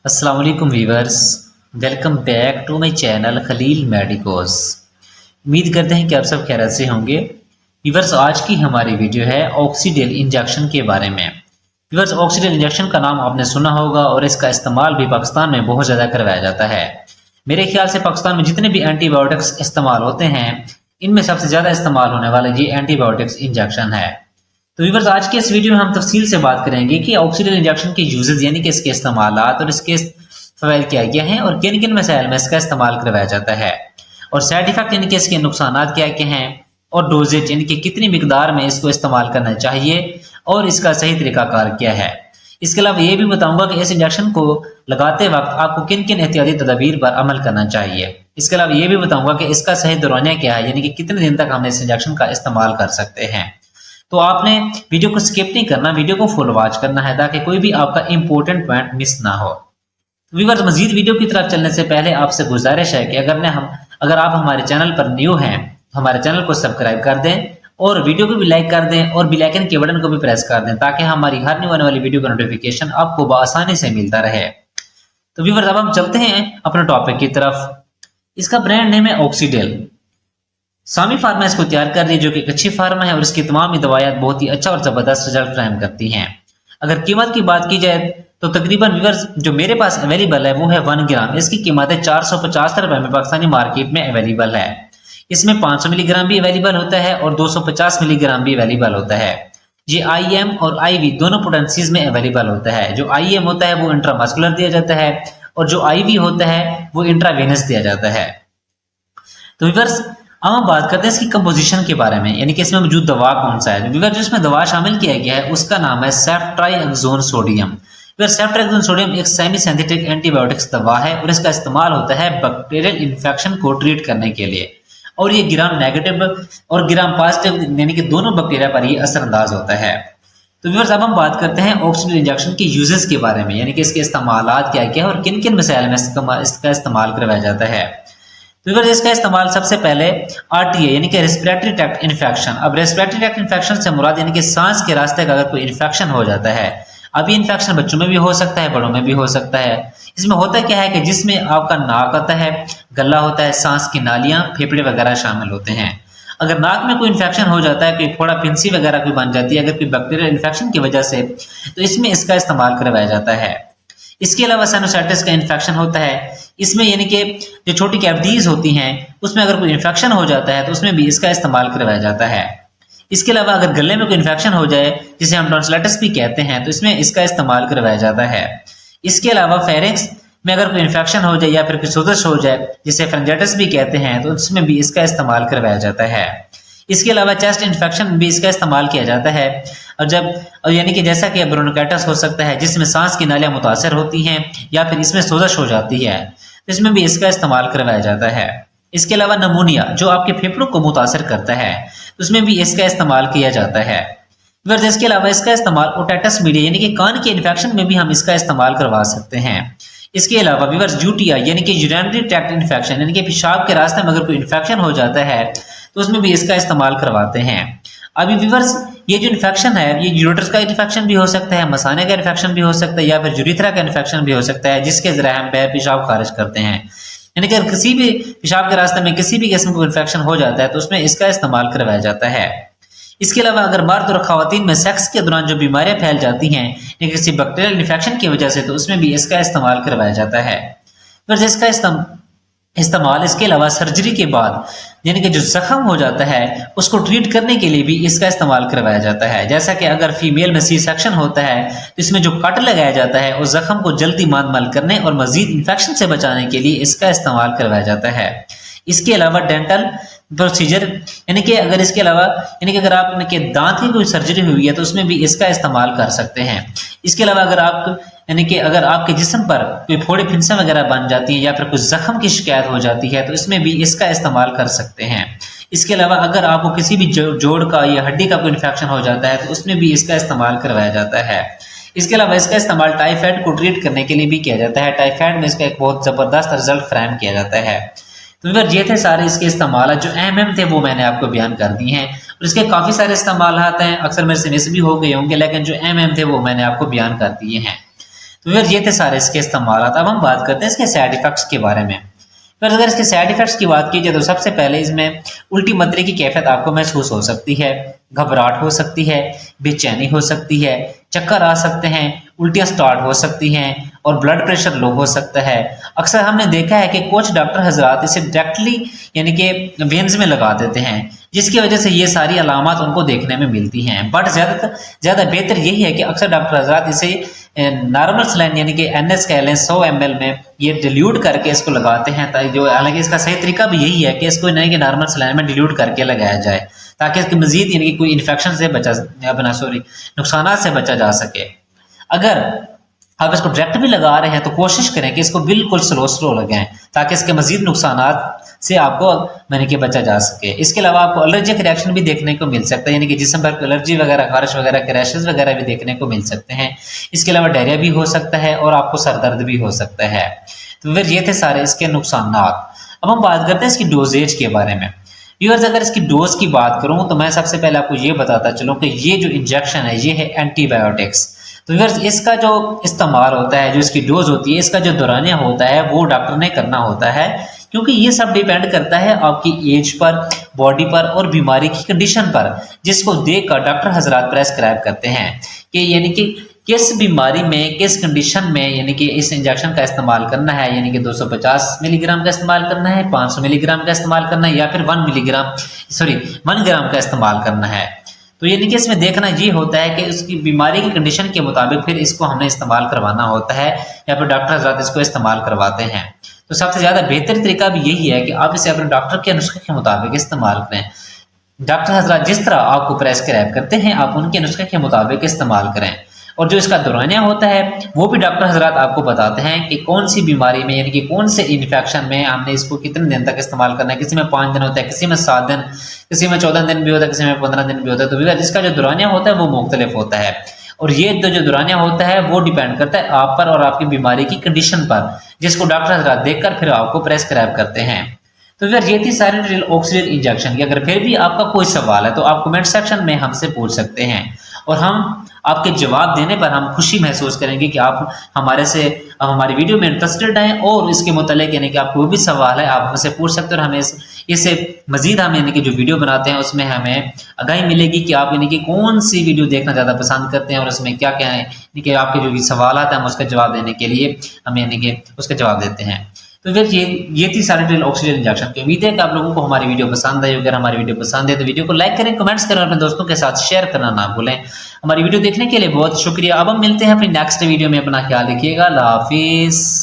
अस्सलाम वालेकुम viewers. Welcome back to my channel Khalil medicos. उम्मीद करते हैं कि आप सब खैरियत से होंगे। वीवर्स, आज की हमारी वीडियो है ऑक्सीडेल इंजेक्शन के बारे में। वीवर्स, ऑक्सीडेल इंजेक्शन का नाम आपने सुना होगा और इसका इस्तेमाल भी पाकिस्तान में बहुत ज़्यादा करवाया जाता है। मेरे ख्याल से पाकिस्तान में जितने भी एंटीबायोटिक्स इस्तेमाल होते हैं, इनमें सबसे ज़्यादा इस्तेमाल होने वाला ये एंटीबायोटिक्स इंजेक्शन है। तो व्यूअर्स, आज के इस वीडियो में हम तफसील से बात करेंगे कि ऑक्सीडेल इंजेक्शन के यूजेस यानी कि इसके इस्तेमालात और इसके फ़वाइद क्या क्या हैं और किन किन मसाइल में इसका इस्तेमाल करवाया जाता है, और साइड इफेक्ट यानी कि इसके नुकसानात क्या क्या हैं, और डोजेज यानी कि कितनी मिकदार में इसको इस्तेमाल करना चाहिए और इसका सही तरीकाकार क्या है। इसके अलावा ये भी बताऊंगा कि इस इंजेक्शन को लगाते वक्त आपको किन किन एहतियाती तदाबीर पर अमल करना चाहिए। इसके अलावा ये भी बताऊंगा कि इसका सही दौरानिया क्या है, यानी कि कितने दिन तक हम इस इंजेक्शन का इस्तेमाल कर सकते हैं। तो आपने वीडियो को स्किप नहीं करना, वीडियो को फुल वॉच करना है ताकि कोई भी आपका इंपॉर्टेंट पॉइंट मिस ना हो। व्यूअर्स, मजीद वीडियो की तरफ चलने से पहले आपसे गुजारिश है कि अगर आप हमारे चैनल पर न्यू हैं तो हमारे चैनल को सब्सक्राइब कर दें और वीडियो को भी लाइक कर दें और बेल आइकन के बटन को भी प्रेस कर दें ताकि हमारी हर न्यू आने वाली वीडियो का नोटिफिकेशन आपको आसानी से मिलता रहे। तो व्यूअर्स, अब हम चलते हैं अपने टॉपिक की तरफ। इसका ब्रांड नेम है ऑक्सीडेल। सामी फार्मा इसको तैयार कर रही है, जो कि एक अच्छी फार्मा है और इसकी तमाम दवाइयाँ बहुत ही अच्छा और ज़बरदस्त रिजल्ट फ्राहम करती हैं। अगर कीमत की बात की जाए तो तकरीबन व्यूअर्स जो मेरे पास अवेलेबल है वो है 1 ग्राम। इसकी कीमत है 450 रुपये में पाकिस्तानी मार्केट में अवेलेबल है। इसमें 500 मिलीग्राम भी अवेलेबल होता है और 250 मिलीग्राम भी अवेलेबल होता है। ये IM और IV दोनों पोटेंसीज में अवेलेबल होता है। जो IM होता है वो इंट्रामस्कुलर दिया जाता है और जो IV होता है वो इंट्रावेनस दिया जाता है। तो व्यूअर्स, अब हम बात करते हैं इसकी कंपोजिशन के बारे में, यानी कि इसमें मौजूद दवा कौन सा है। व्यूअर्स, जिसमें दवा शामिल किया गया है उसका नाम है सेफ्ट्राइएक्सोन सोडियम। व्यूअर्स, सेफ्ट्राइएक्सोन सोडियम एक सेमी सिंथेटिक एंटीबायोटिक्स दवा है और इसका इस्तेमाल होता है बैक्टीरियल इन्फेक्शन को ट्रीट करने के लिए, और ये ग्राम नेगेटिव और ग्राम पॉजिटिव यानी कि दोनों बैक्टीरिया पर ये असरअंदाज होता है। तो व्यूअर्स, अब हम बात करते हैं ऑक्सीडेल इंजेक्शन के यूजेस के बारे में, यानी कि इसके इस्तेमालात क्या क्या है और किन किन मसाइल में इसका इस्तेमाल करवाया जाता है। तो इसका इस्तेमाल सबसे पहले RTA यानी कि रेस्पिरेटरी ट्रैक्ट इन्फेक्शन। अब रेस्पिरेटरी ट्रैक्ट इन्फेक्शन से मुराद यानी कि सांस के रास्ते का अगर कोई इन्फेक्शन हो जाता है। अब ये इन्फेक्शन बच्चों में भी हो सकता है, बड़ों में भी हो सकता है। इसमें होता क्या है कि जिसमें आपका नाक आता है, गला होता है, सांस की नालियां, फेफड़े वगैरह शामिल होते हैं। अगर नाक में कोई इन्फेक्शन हो जाता है, कोई फोड़ा फिंसी वगैरह कोई बन जाती है अगर कोई बैक्टीरियल इन्फेक्शन की वजह से, तो इसमें इसका इस्तेमाल करवाया जाता है। इसके अलावा साइनोसाइटिस का इन्फेक्शन होता है, इसमें यानी कि जो छोटी कैविटीज होती हैं उसमें अगर कोई इन्फेक्शन हो जाता है तो उसमें भी इसका इस्तेमाल करवाया जाता है। इसके अलावा अगर गले में कोई इन्फेक्शन हो जाए जिसे हम टॉन्सिलाइटिस भी कहते हैं तो इसमें इसका इस्तेमाल करवाया जाता है। इसके अलावा फेरिंक्स में अगर कोई इन्फेक्शन हो जाए या फिर कोई सोजश हो जाए जिसे फेरिंजाइटिस भी कहते हैं तो उसमें भी इसका इस्तेमाल करवाया जाता है। इसके अलावा चेस्ट इन्फेक्शन भी इसका इस्तेमाल किया जाता है, और यानी कि जैसा कि ब्रोंकाइटिस हो सकता है जिसमें सांस की नालियां मुतासर होती हैं या फिर इसमें सोजश हो जाती है, तो इसमें भी इसका इस्तेमाल करवाया जाता है। इसके अलावा नमूनिया जो आपके फेफड़ों को मुतासर करता है तो उसमें भी इसका इस्तेमाल किया जाता है। इसके अलावा इसका इस्तेमाल ओटाइटिस मीडिया यानी कि कान के इन्फेक्शन में भी हम इसका इस्तेमाल करवा सकते हैं। इसके अलावा व्यूअर्स, UTI यानी कि यूरिनरी ट्रैक्ट इन्फेक्शन यानी कि पेशाब के रास्ते में अगर कोई इन्फेक्शन हो जाता है तो उसमें भी इसका इस्तेमाल करवाते हैं। अभी व्यूअर्स, ये जो इन्फेक्शन है ये यूरेट्रस का इन्फेक्शन भी हो सकता है, मसाने का इन्फेक्शन भी हो सकता है या फिर यूरिथ्रा का इन्फेक्शन भी हो सकता है जिसके जरिए हम पेशाब खारिज करते हैं। यानी कि अगर किसी भी पेशाब के रास्ते में किसी भी किस्म का इन्फेक्शन हो जाता है तो उसमें इसका इस्तेमाल करवाया जाता है। इसके अलावा अगर मर्द और खवातीन में सेक्स के दौरान जो बीमारियां फैल जाती हैं या किसी बैक्टीरियल इन्फेक्शन की वजह से तो उसमें भी इसका इस्तेमाल करवाया जाता है। फिर इसका इस्तेमाल इसके अलावा सर्जरी के बाद यानी कि जो जख्म हो जाता है उसको ट्रीट करने के लिए भी इसका इस्तेमाल करवाया जाता है। जैसा कि अगर फीमेल में C सेक्शन होता है तो इसमें जो कट लगाया जाता है उस जख्म को जल्दी मांद करने और मजीद इन्फेक्शन से बचाने के लिए इसका इस्तेमाल करवाया जाता है। इसके अलावा डेंटल प्रोसीजर यानी कि अगर इसके अलावा यानी कि अगर आपके दांत की कोई सर्जरी हुई है तो उसमें भी इसका इस्तेमाल कर सकते हैं। इसके अलावा अगर आप यानी कि अगर आपके जिस्म पर कोई फोड़े फिंसा वगैरह बन जाती है या फिर कुछ जख्म की शिकायत हो जाती है तो इसमें भी इसका इस्तेमाल कर सकते हैं। इसके अलावा अगर आपको किसी भी जोड़ का या हड्डी का कोई इन्फेक्शन हो जाता है तो उसमें भी इसका इस्तेमाल करवाया जाता है। इसके अलावा इसका इस्तेमाल टाइफाइड को ट्रीट करने के लिए भी किया जाता है। टाइफाइड में इसका एक बहुत ज़बरदस्त रिजल्ट फ्राहम किया जाता है। तो फिर ये थे सारे इसके इस्तेमाल, जो अहम थे वो मैंने आपको बयान कर दिए हैं और इसके काफ़ी सारे इस्तेमाल हैं, अक्सर मेरे से मिस भी हो गए होंगे लेकिन जो अहम थे वो मैंने आपको बयान कर दिए हैं। तो फिर ये थे सारे इसके इस्तेमाल। अब हम बात करते हैं इसके साइड इफेक्ट्स के बारे में। फिर अगर इसके साइड इफेक्ट्स की बात की जाए तो सबसे पहले इसमें उल्टी मतरे की कैफियत आपको महसूस हो सकती है, घबराहट हो सकती है, बेचैनी हो सकती है, चक्कर आ सकते हैं, उल्टियाँ स्टार्ट हो सकती हैं और ब्लड प्रेशर लो हो सकता है। अक्सर हमने देखा है कि कुछ डॉक्टर हजरात इसे डायरेक्टली यानी कि वेन्स में लगा देते हैं, जिसकी वजह से ये सारी अलामत उनको देखने में मिलती हैं। बट ज़्यादा बेहतर यही है कि अक्सर डॉक्टर हजरात इसे नॉर्मल सलाइन यानी कि NS कह लें 100 ml में ये डिल्यूट करके इसको लगाते हैं, ताकि जो हालांकि इसका सही तरीका भी यही है कि इसको यानी कि नॉर्मल सलाइन में डिल्यूट करके लगाया जाए, ताकि इसकी मजीद यानी कि कोई इन्फेक्शन से नुकसान से बचा जा सके। अगर आप इसको डायरेक्ट भी लगा रहे हैं तो कोशिश करें कि इसको बिल्कुल स्लो लगाएं, ताकि इसके मजीद नुकसान से आपको यानी कि बचा जा सके। इसके अलावा आपको एलर्जिक रिएक्शन भी देखने को मिल सकता है, यानी कि जिस्म पर एलर्जी वगैरह, खारिश वगैरह के रैशेज वगैरह भी देखने को मिल सकते हैं। इसके अलावा डायरिया भी हो सकता है और आपको सरदर्द भी हो सकता है। तो फिर ये थे सारे इसके नुकसान। अब हम बात करते हैं इसकी डोजेज के बारे में। व्यूअर्स, अगर इसकी डोज की बात करूं तो मैं सबसे पहले आपको ये बताता चलूं कि ये जो इंजेक्शन है ये है एंटीबायोटिक्स। तो व्यूअर्स, इसका जो इस्तेमाल होता है, जो इसकी डोज होती है, इसका जो दौरानिया होता है वो डॉक्टर ने करना होता है, क्योंकि ये सब डिपेंड करता है आपकी एज पर, बॉडी पर और बीमारी की कंडीशन पर, जिसको देखकर डॉक्टर हजरात प्रेस्क्राइब करते हैं कि यानी कि किस बीमारी में, किस कंडीशन में यानी कि इस इंजेक्शन का इस्तेमाल करना है। यानी कि 250 मिलीग्राम का इस्तेमाल करना है, 500 मिलीग्राम का इस्तेमाल करना है, या फिर 1 ग्राम का इस्तेमाल करना है। तो यानी कि इसमें देखना ये होता है कि उसकी बीमारी की कंडीशन के मुताबिक फिर इसको हमने इस्तेमाल करवाना होता है, या फिर डॉक्टर हजरात इसको इस्तेमाल करवाते हैं। तो सबसे ज़्यादा बेहतर तरीका भी यही है कि आप इसे अपने डॉक्टर के नुस्खे के मुताबिक इस्तेमाल करें। डॉक्टर हजरात जिस तरह आपको प्रेस्क्राइब करते हैं आप उनके नुस्खे के मुताबिक इस्तेमाल करें। और जो इसका दौरानिया होता है वो भी डॉक्टर हजरात आपको बताते हैं कि कौन सी बीमारी में यानी कि कौन से इन्फेक्शन में हमने इसको कितने दिन तक इस्तेमाल करना है। किसी में 5 दिन होता है, किसी में 7 दिन, किसी में 14 दिन भी होता है, किसी में 15 दिन भी होता है। तो इसका जो दौरानिया होता है वो मुख्तलिफ होता है, और ये जो दौरानिया होता है वो डिपेंड करता है आप पर और आपकी बीमारी की कंडीशन पर, जिसको डॉक्टर हजरात देखकर फिर आपको प्रेस्क्राइब करते हैं। तो फिर ये थी सारी डिटेल ऑक्सीडेंट इंजेक्शन की। अगर फिर भी आपका कोई सवाल है तो आप कमेंट सेक्शन में हमसे पूछ सकते हैं, और हम आपके जवाब देने पर हम खुशी महसूस करेंगे कि आप हमारी वीडियो में इंटरेस्टेड हैं, और इसके मुतालिक यानी कि आपको कोई भी सवाल है आप हमसे पूछ सकते हैं। और हमें इससे मजीद हम यानी कि जो वीडियो बनाते हैं उसमें हमें आगाही मिलेगी कि आप यानी कि कौन सी वीडियो देखना ज़्यादा पसंद करते हैं, और उसमें क्या क्या है यानी कि आपके जो भी सवाल हैं हम उसका जवाब देने के लिए हम यानी कि उसका जवाब देते हैं। तो फिर ये थी सारी डिटेल ऑक्सीजन इंजेक्शन की। उम्मीद है कि आप लोगों को हमारी वीडियो पसंद आई। अगर हमारी वीडियो पसंद है तो वीडियो को लाइक करें, कमेंट्स करें और अपने दोस्तों के साथ शेयर करना ना भूलें। हमारी वीडियो देखने के लिए बहुत शुक्रिया। अब हम मिलते हैं अपनी नेक्स्ट वीडियो में। अपना ख्याल रखिएगा। अल्लाह हाफिज़।